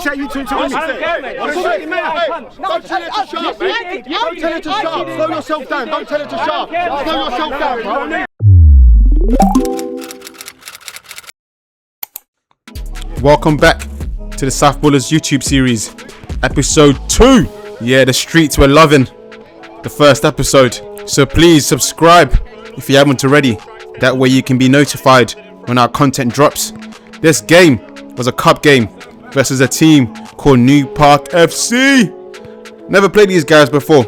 appreciate you two to win. Don't tell it to sharp, mate. Don't tell it to sharp. Slow yourself down. Don't tell it to sharp. Slow yourself down, bro. Welcome back to the South Ballers YouTube series, episode 2. Yeah, the streets were loving the first episode. So please subscribe if you haven't already. That way you can be notified when our content drops. This game was a cup game versus a team called New Park FC. Never played these guys before,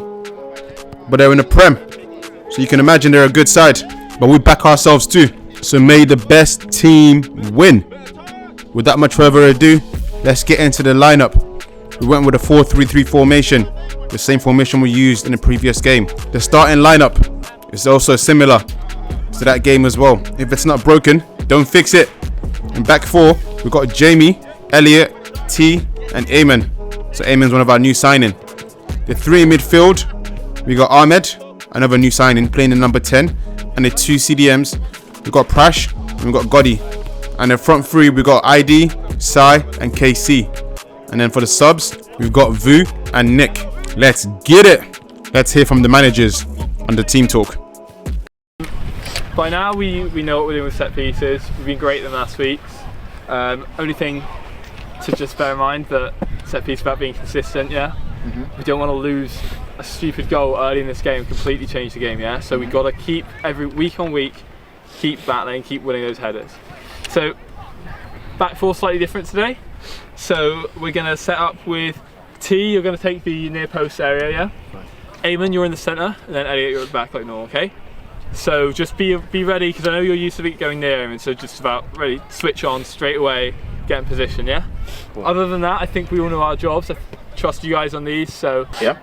but they're in the Prem, so you can imagine they're a good side. But we back ourselves too, so may the best team win. Without much further ado, let's get into the lineup. We went with a 4-3-3 formation, the same formation we used in the previous game. The starting lineup is also similar to that game as well. If it's not broken, don't fix it. In back four, we've got Jamie, Elliot, T, and Eamon. So Eamon's one of our new signing. The three in midfield, we got Ahmed, another new signing, playing in number 10. And the two CDMs, we got Prash and we got Gotti. And the front three, we got ID, Sai, and KC. And then for the subs, we've got Vu and Nick. Let's get it. Let's hear from the managers on the team talk. By now, we know what we're doing with set pieces. We've been great than last week's. Only thing to just bear in mind that set piece about being consistent, yeah? We don't want to lose a stupid goal early in this game and completely change the game, yeah? So we've got to keep every week on week, keep battling, keep winning those headers. So back four slightly different today. So we're going to set up with T, you're going to take the near post area, yeah? Eamon, you're in the centre, and then Elliot, you're at the back like normal, okay? So just be ready, because I know you're used to going near him, and so just about ready, switch on straight away, get in position, yeah? Cool. Other than that, I think we all know our jobs. I trust you guys on these, so... Yeah.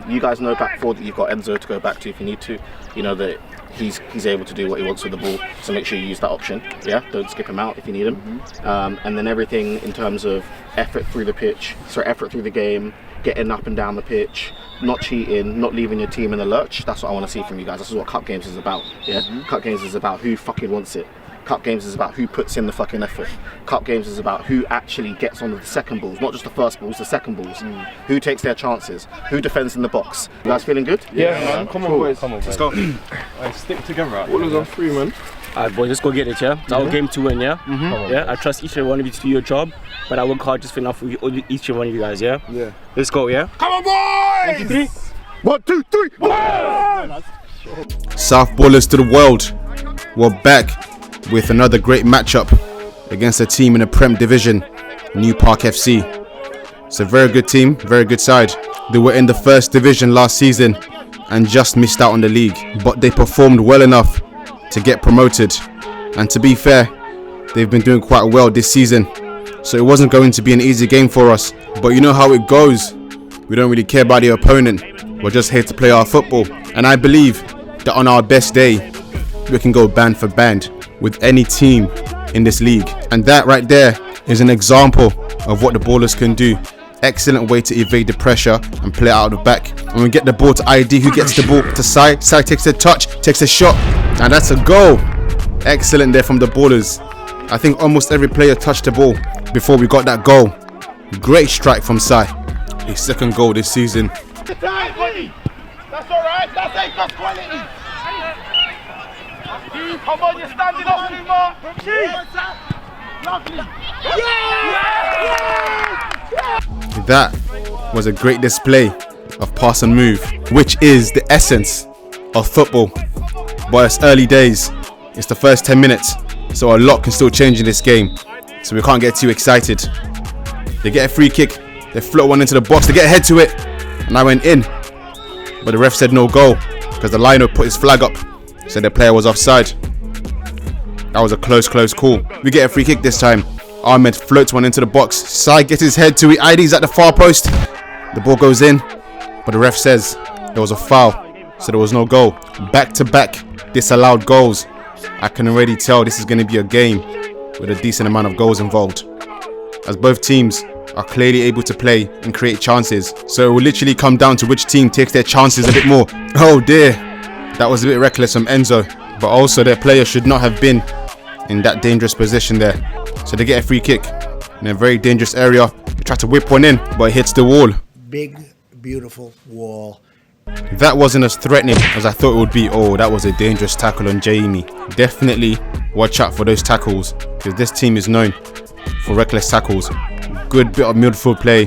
You guys know back four that you've got Enzo to go back to if you need to. You know that he's able to do what he wants with the ball, so make sure you use that option. Yeah, don't skip him out if you need him. And then everything in terms of effort through the pitch, so effort through the game, getting up and down the pitch, not cheating, not leaving your team in the lurch. That's what I want to see from you guys. This is what Cup Games is about. Yeah, Cup Games is about who fucking wants it. Cup Games is about who puts in the fucking effort. Cup Games is about who actually gets on the second balls, not just the first balls, the second balls. Who takes their chances, who defends in the box. You guys feeling good? Yeah, man. Come on, boys. Let's go. Stick together. All of us three, man. Alright, boys, let's go get it, yeah? It's our game to win, yeah? Yeah, I trust each and one of you to do your job, but I work hard just for enough for each and one of you guys, yeah? Yeah. Let's go, yeah? Come on, boys! 1, 2, 3, 1! South Ballers to the world. We're back with another great matchup against a team in the Prem Division, New Park FC. It's a very good team, very good side. They were in the first division last season and just missed out on the league, but they performed well enough to get promoted. And to be fair, they've been doing quite well this season, so it wasn't going to be an easy game for us. But you know how it goes. We don't really care about the opponent. We're just here to play our football. And I believe that on our best day, we can go band for band with any team in this league. And that right there is an example of what the Ballers can do. Excellent way to evade the pressure and play out of the back. When we get the ball to ID, who gets the ball to Sai. Sai takes a touch, takes a shot, and that's a goal. Excellent there from the Ballers. I think almost every player touched the ball before we got that goal. Great strike from Sai. His second goal this season. That's alright, that's quality. Come on, you're standing up, Nima. Lovely. That was a great display of pass and move, which is the essence of football. But it's early days. It's the first 10 minutes, so a lot can still change in this game. So we can't get too excited. They get a free kick, they float one into the box, they get a head to it, and I went in. But the ref said no goal because the LINO put his flag up, so the player was offside. That was a close call. We get a free kick this time. Ahmed floats one into the box. Sai gets his head to it. ID's at the far post. The ball goes in, but the ref says there was a foul, so there was no goal. Back to back disallowed goals. I can already tell this is going to be a game with a decent amount of goals involved, as both teams are clearly able to play and create chances. So it will literally come down to which team takes their chances a bit more. Oh dear, that was a bit reckless from Enzo, but also their player should not have been in that dangerous position there. So they get a free kick in a very dangerous area. tried to whip one in, but it hits the wall. Big, beautiful wall. That wasn't as threatening as I thought it would be. Oh, that was a dangerous tackle on Jamie. Definitely watch out for those tackles, because this team is known for reckless tackles. Good bit of midfield play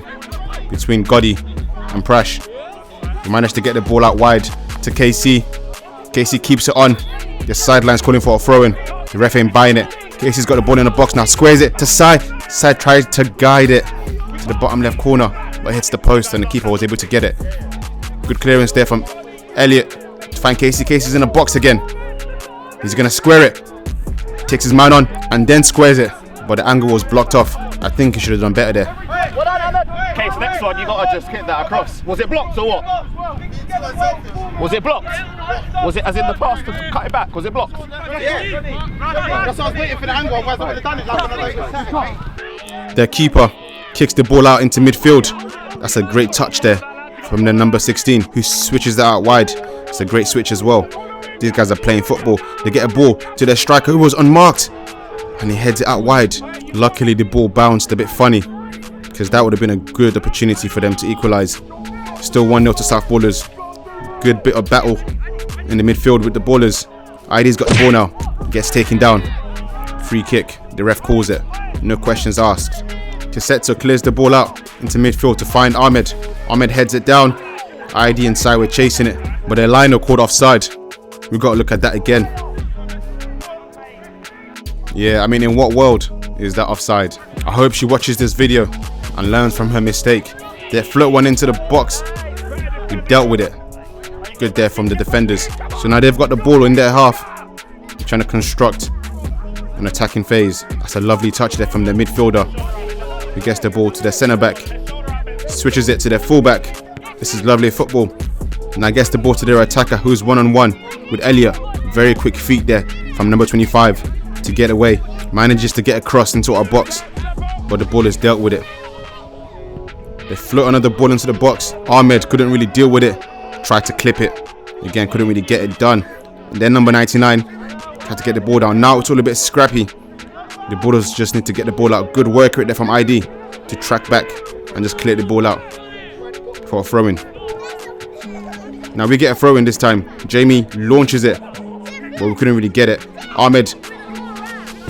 between Gotti and Prash. He managed to get the ball out wide to KC. KC keeps it on. The sideline's calling for a throw-in. The ref ain't buying it. KC's got the ball in the box now. Squares it to Sai. Sai tries to guide it to the bottom left corner, but hits the post and the keeper was able to get it. Good clearance there from Elliot to find KC. KC's in the box again. He's going to square it. Takes his man on and then squares it, but the angle was blocked off. I think he should have done better there. Case, next one, you gotta just hit that across. Was it blocked or what? Was it blocked? Was it as in the pass to cut it back? Was it blocked? Yeah. That's why I was waiting for the angle, otherwise I would have done it. Their keeper kicks the ball out into midfield. That's a great touch there from the number 16, who switches that out wide. It's a great switch as well. These guys are playing football. They get a ball to their striker who was unmarked, and he heads it out wide. Luckily the ball bounced a bit funny, because that would have been a good opportunity for them to equalise. Still 1-0 to South Ballers. Good bit of battle in the midfield with the Ballers. ID's got the ball now. Gets taken down. Free kick. The ref calls it. No questions asked. Tisetso clears the ball out into midfield to find Ahmed. Ahmed heads it down. ID and Sai were chasing it, but their LINO called offside. We've got to look at that again. Yeah, I mean, in what world is that offside? I hope she watches this video and learns from her mistake. They float one into the box. We dealt with it. Good there from the defenders. So now they've got the ball in their half. They're trying to construct an attacking phase. That's a lovely touch there from the midfielder, who gets the ball to their centre back, switches it to their full back. This is lovely football. And I guess the ball to their attacker, who's one-on-one with Elliot. Very quick feet there from number 25 to get away. Manages to get across into our box, but the ball is dealt with it. They float another ball into the box. Ahmed couldn't really deal with it. Tried to clip it. Again, couldn't really get it done. And then number 99 tried to get the ball down. Now it's all a bit scrappy. The Ballers just need to get the ball out. Good work right there from ID to track back and just clear the ball out for a throw-in. Now we get a throw-in this time. Jamie launches it, but we couldn't really get it. Ahmed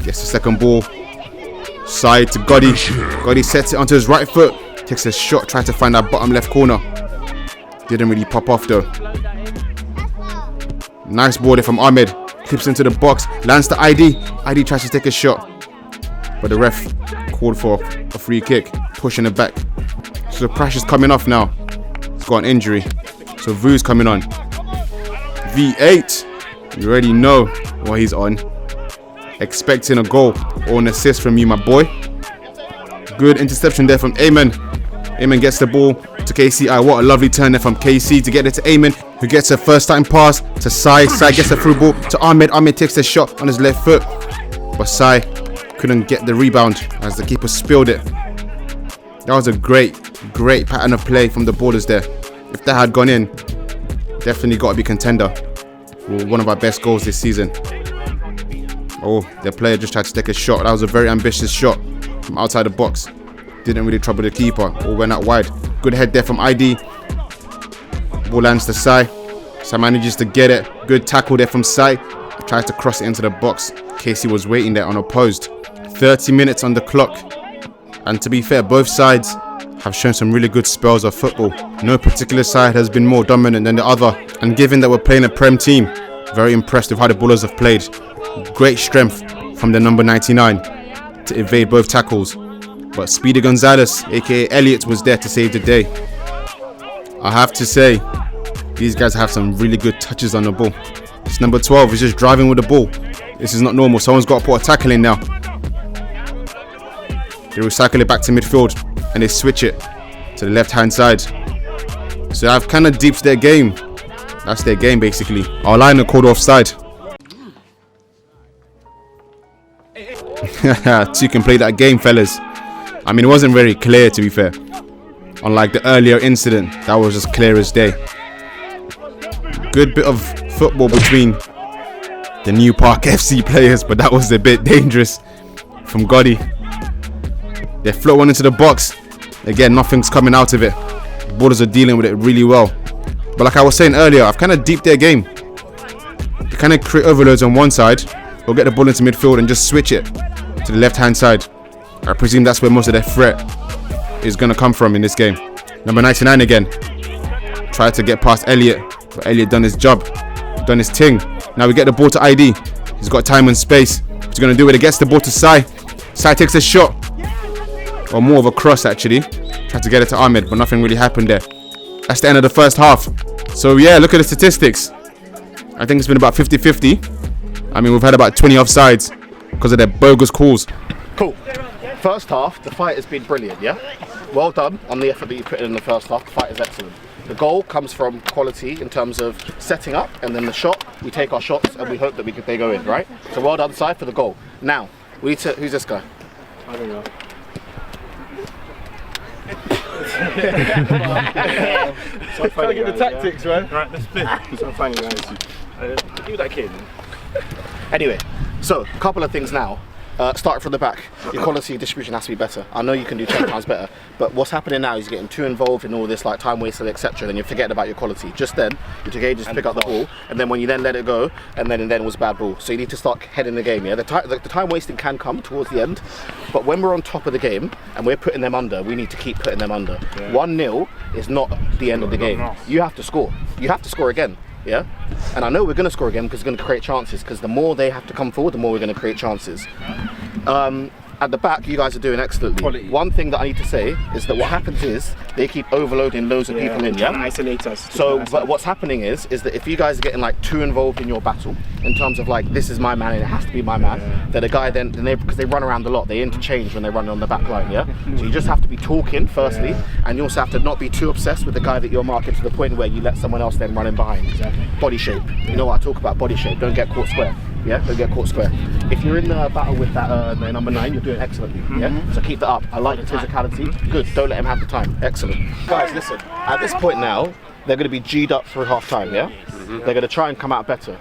gets the second ball. Side to Gotti. Gotti sets it onto his right foot. Takes a shot, tries to find that bottom left corner. Didn't really pop off though. Nice ball there from Ahmed. Clips into the box. Lands to ID. ID tries to take a shot, but the ref called for a free kick. Pushing it back. So Prash is coming off now. He's got an injury. So Vu's coming on. V8. You already know what he's on. Expecting a goal or an assist from you, my boy. Good interception there from Ayman. Ayman gets the ball to KCI. What a lovely turn there from KC to get it to Ayman, who gets a first time pass to Sai. Sai gets a through ball to Ahmed. Ahmed takes a shot on his left foot, but Sai couldn't get the rebound as the keeper spilled it. That was a great pattern of play from the Ballers there. If that had gone in, definitely got to be contender for one of our best goals this season. Oh, the player just tried to take a shot. That was a very ambitious shot from outside the box. Didn't really trouble the keeper or went out wide. Good head there from ID. Ball lands to Sai. Sai manages to get it. Good tackle there from Sai. Tries to cross it into the box. Casey was waiting there unopposed. 30 minutes on the clock. And to be fair, both sides have shown some really good spells of football. No particular side has been more dominant than the other. And given that we're playing a Prem team, very impressed with how the Ballers have played. Great strength from the number 99 to evade both tackles. But Speedy Gonzalez, aka Elliot, was there to save the day. I have to say, these guys have some really good touches on the ball. This number 12 is just driving with the ball. This is not normal. Someone's got to put a tackle in now. They recycle it back to midfield and they switch it to the left hand side. So I've kind of deeped their game. That's their game basically. Our LINO called offside. So you can play that game, fellas. I mean, it wasn't very clear, to be fair. Unlike the earlier incident, that was just clear as day. Good bit of football between the New Park FC players, but that was a bit dangerous from Gotti. They float one into the box. Again, nothing's coming out of it. Ballers are dealing with it really well. But like I was saying earlier, I've kind of deeped their game. They kind of create overloads on one side, or get the ball into midfield and just switch it to the left-hand side. I presume that's where most of their threat is going to come from in this game. Number 99 again. Tried to get past Elliot, but Elliot done his job, done his thing. Now we get the ball to ID. He's got time and space. He's going to do it. He gets the ball to Sai. Sai takes a shot, or more of a cross actually. Tried to get it to Ahmed, but nothing really happened there. That's the end of the first half. So yeah, look at the statistics. I think it's been about 50-50. I mean, we've had about 20 offsides because of their bogus calls. Cool. First half, the fight has been brilliant, yeah? Well done on the effort that you put in the first half. The fight is excellent. The goal comes from quality in terms of setting up, and then the shot, we take our shots and we hope that they go in, right? So well done, Sai, for the goal. Now, we need to, who's this guy? I don't know. So Trying to get the tactics, right? Right, let's split. So funny, guys. Give that kid. Anyway, so a couple of things now. Starting from the back, your quality distribution has to be better. I know you can do 10 times better, but what's happening now is you're getting too involved in all this like time wasted, etc. Then you're forgetting about your quality. Just then, you took ages to pick up the ball, and then when you then let it go, and then it was bad ball. So you need to start heading the game. Yeah, the time wasting can come towards the end, but when we're on top of the game and we're putting them under, we need to keep putting them under. 1-0 is not the end of the game. You have to score. You have to score again. Yeah, and I know we're going to score again because we're going to create chances, because the more they have to come forward, the more we're going to create chances. At the back, you guys are doing excellently. Quality. One thing that I need to say is that what happens is they keep overloading loads of people in, yeah? Isolate us. So but what's happening is that if you guys are getting like too involved in your battle, in terms of like, this is my man and it has to be my man, that a guy then because they run around a lot, they interchange when they run on the back line, yeah? So you just have to be talking firstly, and you also have to not be too obsessed with the guy that you're marking to the point where you let someone else then run in behind. Body shape. You know what I talk about, body shape. Don't get caught square. Yeah, don't get caught square. If you're in the battle with that number 9, you're doing excellently. Yeah, so keep that up. I like the physicality. Good. Don't let him have the time. Excellent. Guys, listen. At this point now, they're going to be G'd up through half time. Yeah, they're going to try and come out better.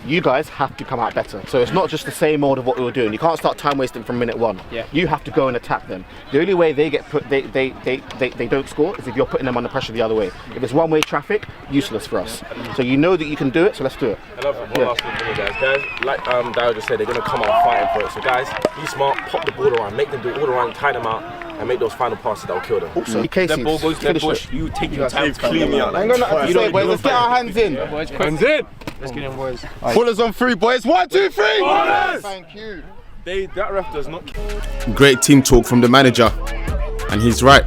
You guys have to come out better. So it's not just the same old of what we were doing. You can't start time wasting from minute 1. Yeah. You have to go and attack them. The only way they get they don't score is if you're putting them under pressure the other way. If it's one-way traffic, useless for us. So you know that you can do it, so let's do it. And one last thing for you guys. Like Daryl just said, they're gonna come out fighting for it. So guys, be smart, pop the ball around, make them do all around, tie them out, and make those final passes that will kill them. Also, Casey, Ball goes to the bush. You take your time. Clean me out. I ain't got nothing to say, boys. Let's get our hands in. Hands in. Let's get in, boys. Pullers on 3, boys. 1, 2, 3. Thank you. That ref does not. Great team talk from the manager, and he's right.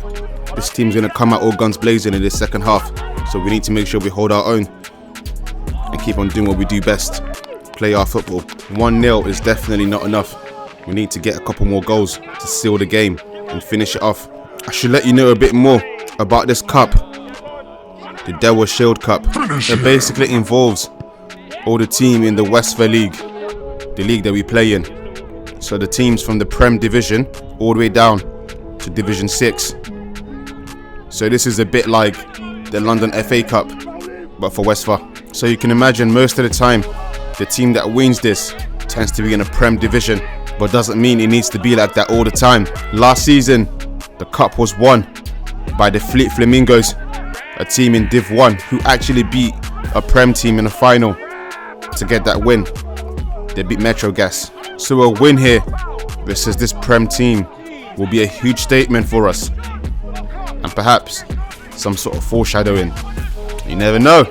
This team's going to come out all guns blazing in this second half, so we need to make sure we hold our own and keep on doing what we do best, play our football. 1-0 is definitely not enough. We need to get a couple more goals to seal the game and finish it off. I should let you know a bit more about this cup, the Dewa Shield Cup. It basically involves all the team in the Westfair League, the league that we play in. So the teams from the Prem Division all the way down to Division 6. So this is a bit like the London FA Cup, but for Westfair. So you can imagine most of the time, the team that wins this tends to be in a Prem Division, but doesn't mean it needs to be like that all the time. Last season, the cup was won by the Fleet Flamingos, a team in Div 1 who actually beat a Prem team in the final to get that win. They beat Metro Gas. So a win here versus this Prem team will be a huge statement for us, and perhaps some sort of foreshadowing. You never know.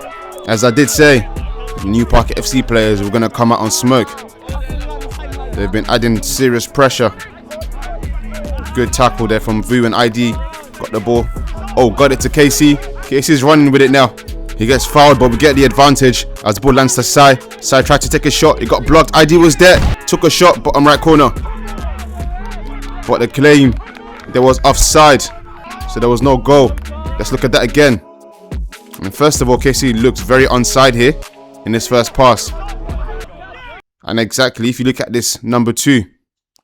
As I did say, the New Park FC players were going to come out on smoke. They've been adding serious pressure. Good tackle there from Vu and ID. Got the ball. Oh, got it to KC. KC's running with it now. He gets fouled, but we get the advantage as the ball lands to Sai. Sai tried to take a shot. It got blocked. ID was there. Took a shot, bottom right corner. But the claim, there was offside. So there was no goal. Let's look at that again. And first of all, KC looks very onside here in this first pass. And exactly, if you look at this number 2,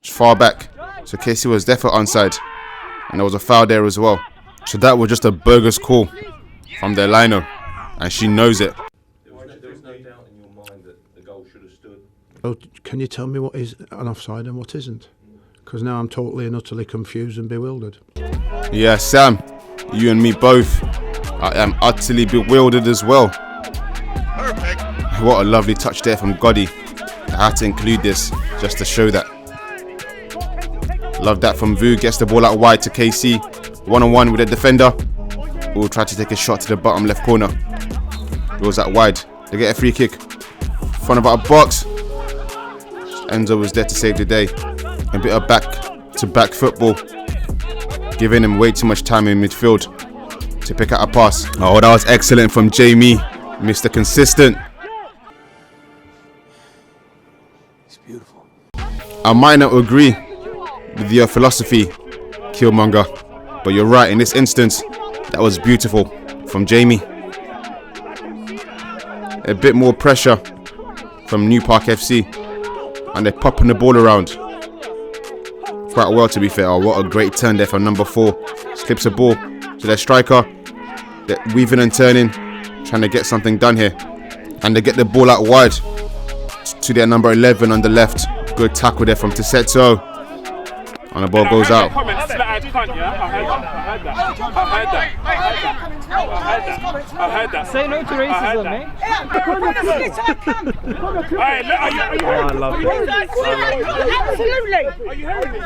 it's far back. So KC was definitely onside. And there was a foul there as well. So that was just a bogus call from their LINO. And she knows it. There was no doubt in your mind that the goal should have stood. Oh, can you tell me what is an offside and what isn't? Because now I'm totally and utterly confused and bewildered. Yeah, Sam, you and me both. I am utterly bewildered as well. Perfect. What a lovely touch there from Gotti. I had to include this just to show that. Love that from Vu. Gets the ball out wide to KC. One-on-one with the defender. We'll try to take a shot to the bottom left corner. Goes out wide. They get a free kick. Front of our box. Enzo was there to save the day. A bit of back-to-back football. Giving him way too much time in midfield to pick out a pass. Oh, that was excellent from Jamie. Mr. Consistent. It's beautiful. I might not agree with your philosophy, Killmonger, but you're right. In this instance, that was beautiful from Jamie. A bit more pressure from New Park FC, and they're popping the ball around quite well, to be fair. Oh, what a great turn there from number 4. Slips a ball to their striker. They're weaving and turning, trying to get something done here, and they get the ball out wide to their number 11 on the left. Good tackle there from Tisetto. And the ball goes out. I heard that. Say no to racism, mate. I love it. Absolutely. Are you hearing me?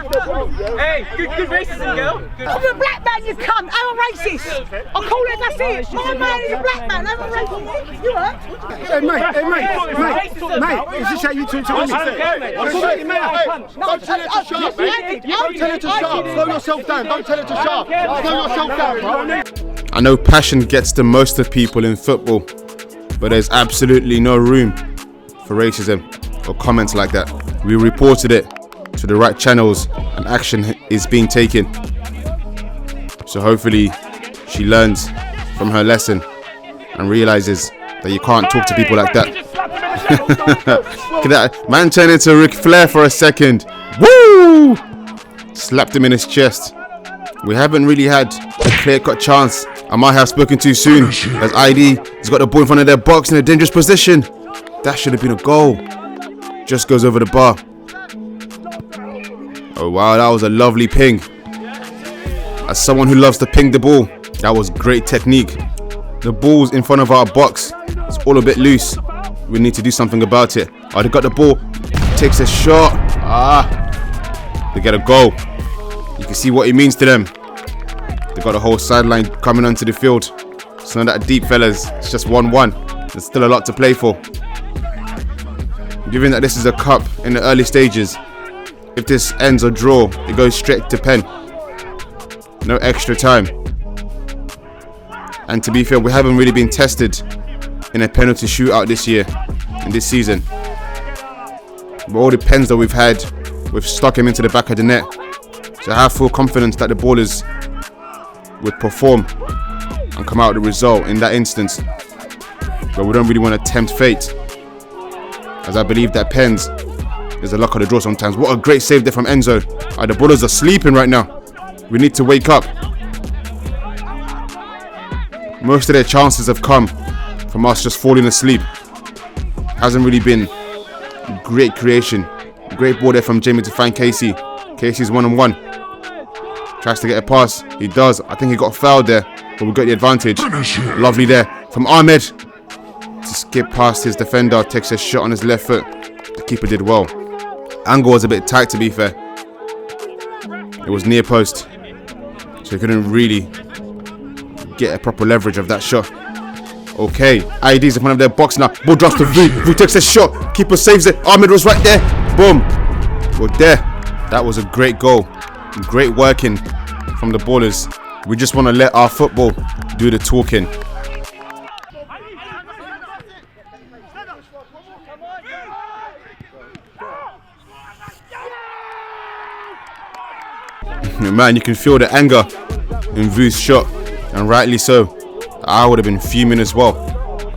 Hey, good racism, girl. I'm a black man, you cunt. I'm a racist. I'll call it as I see it. My man is a black man. I'm a racist. You are. Mate, is this how you talk to women? Don't tell it to sharp, mate. Don't tell it to sharp. Slow yourself down. Don't tell it to sharp. Slow yourself down, bro. I know passion gets the most of people in football, but there's absolutely no room for racism or comments like that. We reported it to the right channels and action is being taken. So hopefully she learns from her lesson and realizes that you can't talk to people like that. Look at that. Man turned into Ric Flair for a second. Woo! Slapped him in his chest. We haven't really had a clear-cut chance. I might have spoken too soon, as ID has got the ball in front of their box in a dangerous position. That should have been a goal. Just goes over the bar. Oh wow, that was a lovely ping. As someone who loves to ping the ball, that was great technique. The ball's in front of our box. It's all a bit loose. We need to do something about it. Oh, they got the ball. Takes a shot. They get a goal. You can see what it means to them. They got the whole sideline coming onto the field. It's not that deep, fellas. It's just 1-1. There's still a lot to play for. Given that this is a cup in the early stages, if this ends a draw, it goes straight to pen. No extra time. And to be fair, we haven't really been tested in a penalty shootout this year, in this season. But all the pens that we've had, we've stuck him into the back of the net. So I have full confidence that the ballers would perform and come out with a result in that instance. But we don't really want to tempt fate, as I believe that pens is the luck of the draw sometimes. What a great save there from Enzo. The ballers are sleeping right now. We need to wake up. Most of their chances have come from us just falling asleep. Hasn't really been great creation. Great ball there from Jamie to find Casey. Casey's 1-on-1. Tries to get a pass. He does. I think he got fouled there, but we got the advantage. Lovely there from Ahmed to skip past his defender. Takes a shot on his left foot. The keeper did well. Angle was a bit tight, to be fair. It was near post, so he couldn't really get a proper leverage of that shot. Okay, ID's in front of their box now. Ball drops to Vu. Vu takes a shot. Keeper saves it. Ahmed was right there. Boom. Well, there. That was a great goal. Great working from the ballers. We just want to let our football do the talking. Man, you can feel the anger in Vu's shot, and rightly so. I would have been fuming as well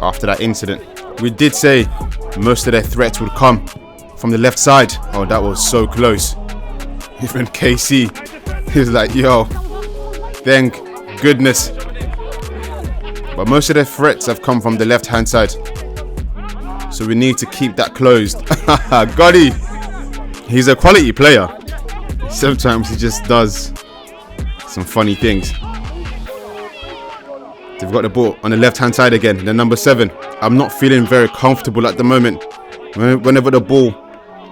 after that incident. We did say most of their threats would come from the left side. Oh, that was so close. Even KC is like, yo, thank goodness. But most of their threats have come from the left hand side, so we need to keep that closed. Gotti, he's a quality player. Sometimes he just does some funny things. They've got the ball on the left-hand side again. The number 7. I'm not feeling very comfortable at the moment. Whenever the ball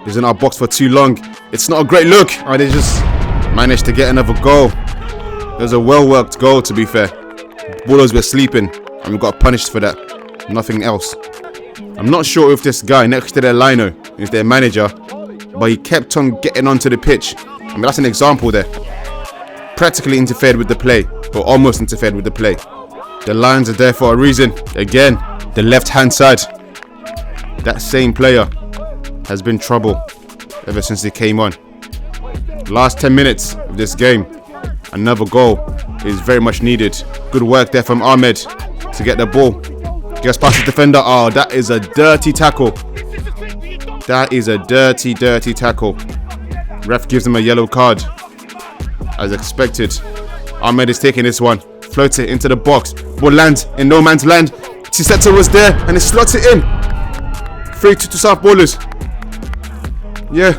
is in our box for too long, it's not a great look. Oh, they just managed to get another goal. It was a well-worked goal, to be fair. Ballers were sleeping, and we got punished for that. Nothing else. I'm not sure if this guy next to their LINO is their manager, but he kept on getting onto the pitch. I mean, that's an example there. Practically interfered with the play, or almost interfered with the play. The lines are there for a reason. Again, the left-hand side. That same player has been trouble ever since he came on. Last 10 minutes of this game, another goal is very much needed. Good work there from Ahmed to get the ball. Gets past the defender. Oh, that is a dirty tackle. That is a dirty tackle. Ref gives him a yellow card. As expected. Ahmed is taking this one. Floats it into the box. Ball lands in no man's land. Tiseta was there and he slots it in. 3-2 to South Ballers. Yeah,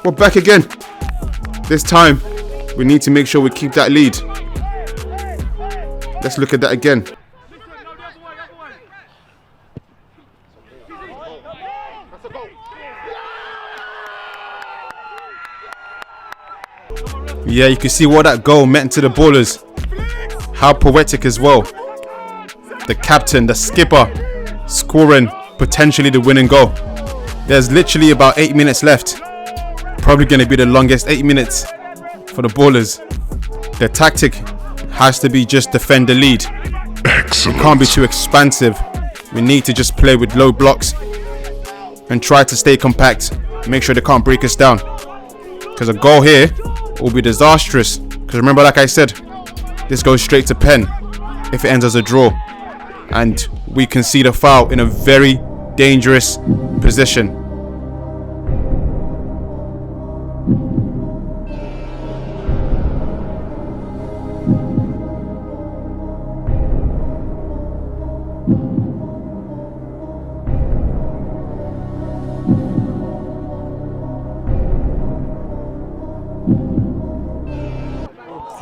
we're back again. This time, we need to make sure we keep that lead. Let's look at that again. Yeah, you can see what that goal meant to the Ballers. How poetic as well. The captain, the skipper, scoring potentially the winning goal. There's literally about 8 minutes left. Probably going to be the longest 8 minutes for the Ballers. The tactic has to be just defend the lead. Excellent. It can't be too expansive. We need to just play with low blocks and try to stay compact. Make sure they can't break us down. Because a goal here will be disastrous. Because remember, like I said, this goes straight to pen if it ends as a draw. And we can see the foul in a very dangerous position.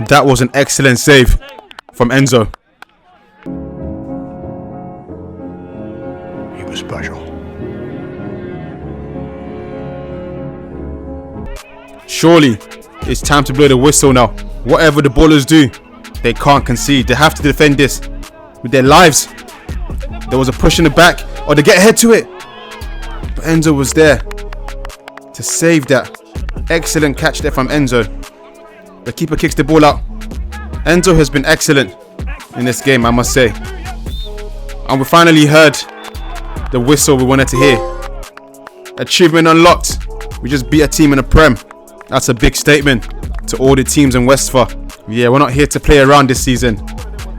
That was an excellent save from Enzo. He was special. Surely, it's time to blow the whistle now. Whatever the Ballers do, they can't concede. They have to defend this with their lives. There was a push in the back, or they get ahead to it. But Enzo was there to save that. Excellent catch there from Enzo. The keeper kicks the ball out. Enzo has been excellent in this game, I must say. And we finally heard the whistle we wanted to hear. Achievement unlocked. We just beat a team in the Prem. That's a big statement to all the teams in Westphal. Yeah, we're not here to play around this season.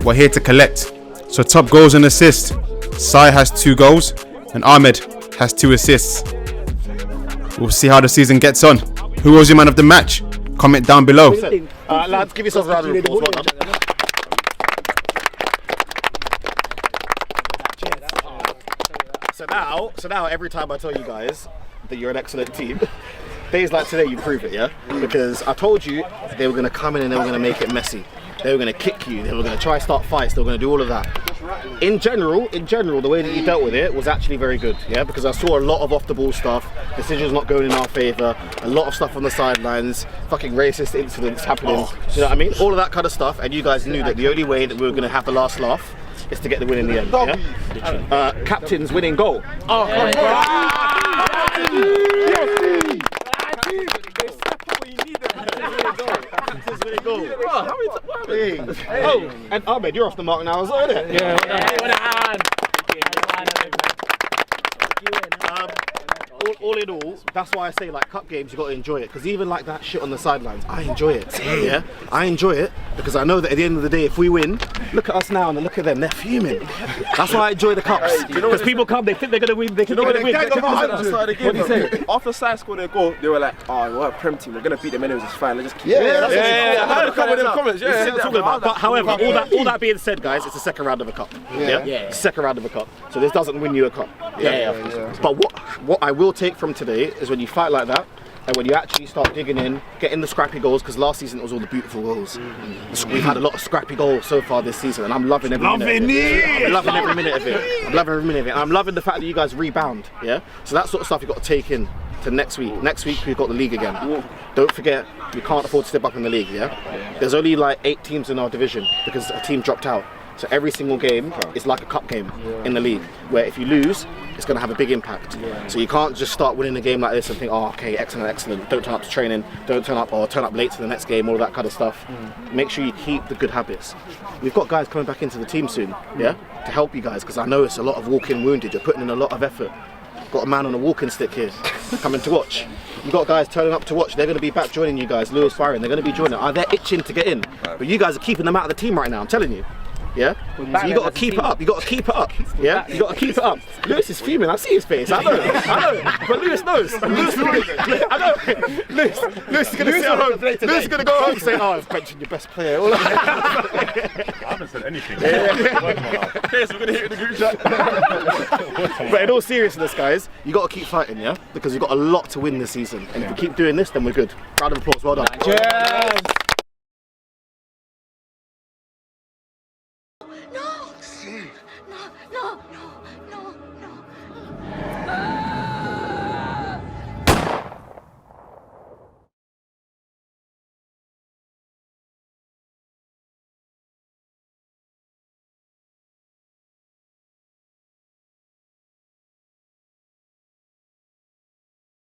We're here to collect. So top goals and assists. Sai has 2 goals and Ahmed has 2 assists. We'll see how the season gets on. Who was your man of the match? Comment down below. Lads, give yourselves a round of applause. Well done. So now, every time I tell you guys that you're an excellent team, days like today you prove it, yeah? Because I told you they were going to come in and they were going to make it messy. They were going to kick you. They were going to try start fights. They were going to do all of that. In general, the way that you dealt with it was actually very good, yeah? Because I saw a lot of off-the-ball stuff, decisions not going in our favour, a lot of stuff on the sidelines, fucking racist incidents happening, you know what I mean? All of that kind of stuff, and you guys knew that the only way that we were going to have the last laugh is to get the win in the end, yeah? Captain's winning goal. Oh, oh, and Ahmed, you're off the mark now as well, isn't it? Yeah. All in all, that's why I say, like, cup games, you got to enjoy it, because even like that shit on the sidelines, I enjoy it. Yeah, I enjoy it because I know that at the end of the day, if we win, look at us now and look at them, they're fuming. That's why I enjoy the cups, because people come, they think they're gonna win, they think they're gonna win. What do you say? After Sai scored their goal, they were like, "Oh, we're a Prem team. We're gonna beat them anyways. It's fine. Let's just keep." I heard a couple of them comments. But however, all that being said, guys, it's the second round of a cup. Yeah. Second round of a cup. So this doesn't win you a cup. But what I will take from today is when you fight like that, And when you actually start digging in, getting the scrappy goals, because last season it was all the beautiful goals. We've had a lot of scrappy goals so far this season, and I'm loving every minute of it. I'm loving every minute of it. I'm loving every minute of it. And I'm loving the fact that you guys rebound, yeah? So that sort of stuff you've got to take in to next week. Next week we've got the league again. Don't forget, we can't afford to step up in the league, yeah? There's only like 8 teams in our division because a team dropped out. So every single game is like a cup game in the league, where if you lose, it's going to have a big impact. So you can't just start winning a game like this and think, oh, okay, excellent. Don't turn up to training, don't turn up, or turn up late to the next game, all that kind of stuff. Make sure you keep the good habits. We've got guys coming back into the team soon, yeah, to help you guys, because I know it's a lot of walking wounded. You're putting in a lot of effort. Got a man on a walking stick here, coming to watch. You've got guys turning up to watch. They're going to be back joining you guys. Lewis Byron, they're going to be joining. They're itching to get in, but you guys are keeping them out of the team right now. I'm telling you. Yeah, so you got to keep it up. You got to keep it up. Yeah, you got to keep it up. Lewis is fuming. I see his face. I know. But Lewis knows. I know. Lewis is gonna sit at home. Lewis is gonna go home and say, "Oh, I was benching your best player." I haven't said anything. Yes, we're gonna hit the group chat. But in all seriousness, guys, you got to keep fighting, yeah, because you've got a lot to win this season. And if we keep doing this, then we're good. Round of applause. Well done. Cheers. No,